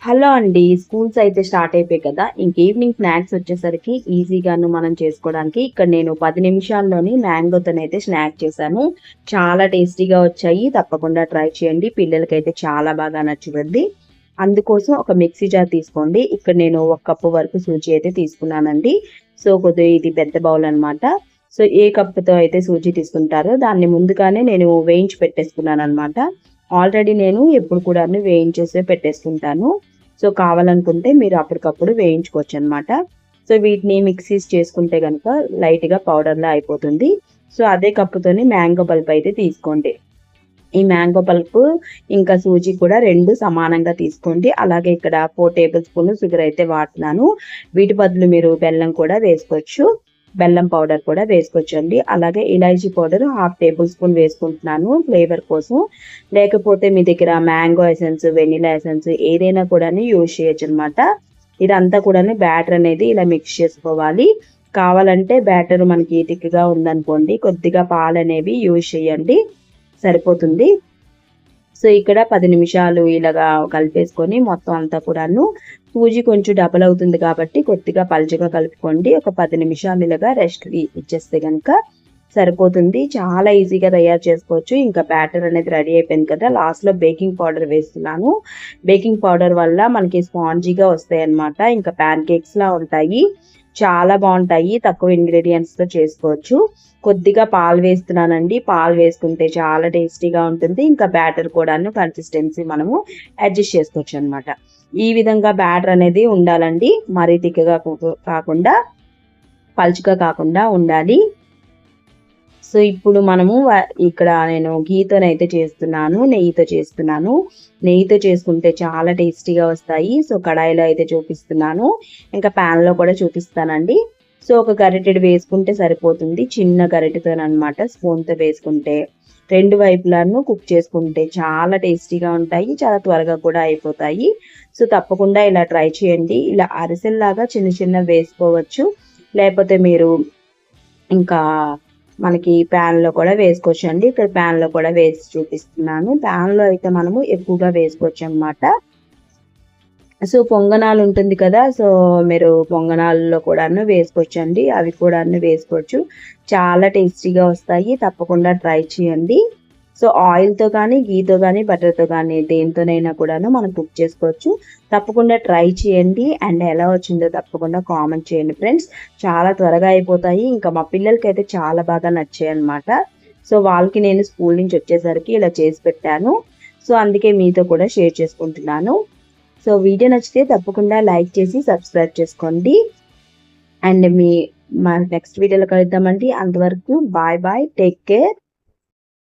Hello అండి. Schools అయితే start అయిపోయాయి కదా! ఇంక ఈవినింగ్ స్నాక్స్ వచ్చేసరికి ఈజీగాను మనం చేసుకోవడానికి ఇక్కడ నేను 10 నిమిషాల్లోని మ్యాంగోతోనైతే స్నాక్ చేశాను. చాలా టేస్టీగా వచ్చాయి. తప్పకుండా ట్రై చేయండి. పిల్లలకైతే చాలా బాగా నచ్చుతుంది. అందుకోసం ఒక మిక్సీ జార్ తీసుకోండి. ఇక్కడ నేను 1 కప్పు వరకు సూజీ అయితే తీసుకున్నానండి. సో, కొద్దిగా ఇది పెద్ద బౌల్ అనమాట. సో, ఏ కప్పుతో అయితే సూజీ తీసుకుంటారో దాన్ని ముందుగానే నేను వేయించి పెట్టేసుకున్నాననమాట. ఆల్రెడీ నేను ఎప్పుడు కూడాను వేయించేసే పెట్టేసుకుంటాను. సో, కావాలనుకుంటే మీరు అప్పటికప్పుడు వేయించుకోవచ్చనమాట. సో, వీటిని మిక్సీస్ చేసుకుంటే గనక లైట్‌గా పౌడర్‌లా అయిపోతుంది. సో, అదే కప్పుతోని మ్యాంగో పల్ప్ అయితే తీసుకోండి. ఈ మ్యాంగో పల్పు ఇంకా సూజీ కూడా 2 సమానంగా తీసుకోండి. అలాగే ఇక్కడ 4 టేబుల్ స్పూన్లు షుగర్ అయితే వాడుతున్నాను. వీటి బదులు మీరు బెల్లం కూడా వేసుకోవచ్చు. బెల్లం పౌడర్ కూడా వేసుకోవచ్చండి. అలాగే ఇలాచీ పౌడర్ 1/2 టేబుల్ స్పూన్ వేసుకుంటున్నాను ఫ్లేవర్ కోసం. లేకపోతే మీ దగ్గర మ్యాంగో ఎసెన్స్, వెనిలా ఎసెన్స్ ఏదైనా కూడాను యూజ్ చేయొచ్చనమాట. ఇదంతా కూడాను బ్యాటర్ అనేది ఇలా మిక్స్ చేసుకోవాలి. కావాలంటే బ్యాటర్ మనకి థిక్‌గా ఉందనుకోండి, కొద్దిగా పాలనేవి యూజ్ చేయండి. సరిపోతుంది. సో, ఇక్కడ 10 నిమిషాలు ఇలాగా కలిపేసుకొని మొత్తం అంతా కూడాను సూజీ కొంచెం డబల్ అవుతుంది కాబట్టి కొద్దిగా పల్చగా కలుపుకోండి. ఒక 10 నిమిషాలు ఇలాగా రెస్ట్ ఇచ్చేస్తే గనక సరిపోతుంది. చాలా ఈజీగా తయారు చేసుకోవచ్చు. ఇంకా బ్యాటర్ అనేది రెడీ అయిపోయింది కదా! లాస్ట్‌లో బేకింగ్ పౌడర్ వేస్తున్నాను. బేకింగ్ పౌడర్ వల్ల మనకి స్పాంజీగా వస్తాయన్నమాట. ఇంకా ప్యాన్ కేక్స్‌లా ఉంటాయి. చాలా బావుంటాయి. తక్కువ ఇంగ్రీడియెంట్స్‌తో చేసుకోవచ్చు. కొద్దిగా పాలు వేస్తున్నానండి. పాలు వేసుకుంటే చాలా టేస్టీగా ఉంటుంది. ఇంకా బ్యాటర్ కూడాను కన్సిస్టెన్సీ మనము అడ్జస్ట్ చేసుకోవచ్చనమాట. ఈ విధంగా బ్యాటర్ అనేది ఉండాలండి. మరీ తిక్కగా కాకుండా, పలుచగా కాకుండా ఉండాలి. సో, ఇప్పుడు మనము ఇక్కడ నేను ఘీతోనైతే చేస్తున్నాను. నెయ్యితో చేస్తున్నాను. నెయ్యితో చేసుకుంటే చాలా టేస్టీగా వస్తాయి. సో, కడాయిలో అయితే చూపిస్తున్నాను. ఇంకా ప్యాన్‌లో కూడా చూపిస్తానండి. సో, ఒక గరిటెడు వేసుకుంటే సరిపోతుంది. చిన్న గరిటెతోననమాట స్పూన్‌తో వేసుకుంటే. 2 వైపులాను కుక్ చేసుకుంటే చాలా టేస్టీగా ఉంటాయి. చాలా త్వరగా కూడా అయిపోతాయి. సో, తప్పకుండా ఇలా ట్రై చేయండి. ఇలా అరిసెల్లాగా చిన్న చిన్నవి వేసుకోవచ్చు. లేకపోతే మీరు ఇంకా మనకి ప్యాన్‌లో కూడా వేసుకోవచ్చండి. ఇక్కడ ప్యాన్‌లో కూడా వేసి చూపిస్తున్నాను. ప్యాన్‌లో అయితే మనము ఎక్కువగా వేసుకోవచ్చనమాట. సో, పొంగనాలు ఉంటుంది కదా! సో, మీరు పొంగనాల్లో కూడాను వేసుకోవచ్చండి. అవి కూడాను వేసుకోవచ్చు. చాలా టేస్టీగా వస్తాయి. తప్పకుండా ట్రై చేయండి. సో, ఆయిల్‌తో కానీ, ఘీతో కానీ, బటర్‌తో కానీ దేనితోనైనా కూడాను మనం కుక్ చేసుకోవచ్చు. తప్పకుండా ట్రై చేయండి. అండ్ ఎలా వచ్చిందో తప్పకుండా కామెంట్ చేయండి ఫ్రెండ్స్. చాలా త్వరగా అయిపోతాయి. ఇంకా మా పిల్లలకైతే చాలా బాగా నచ్చాయన్నమాట. సో, వాళ్ళకి నేను స్కూల్ నుంచి వచ్చేసరికి ఇలా చేసి పెట్టాను. సో, అందుకే మీతో కూడా షేర్ చేసుకుంటున్నాను. సో, వీడియో నచ్చితే తప్పకుండా లైక్ చేసి సబ్స్క్రైబ్ చేసుకోండి. అండ్ మా నెక్స్ట్ వీడియోలో కలుద్దామండి. అంతవరకు బాయ్ బాయ్. Take care.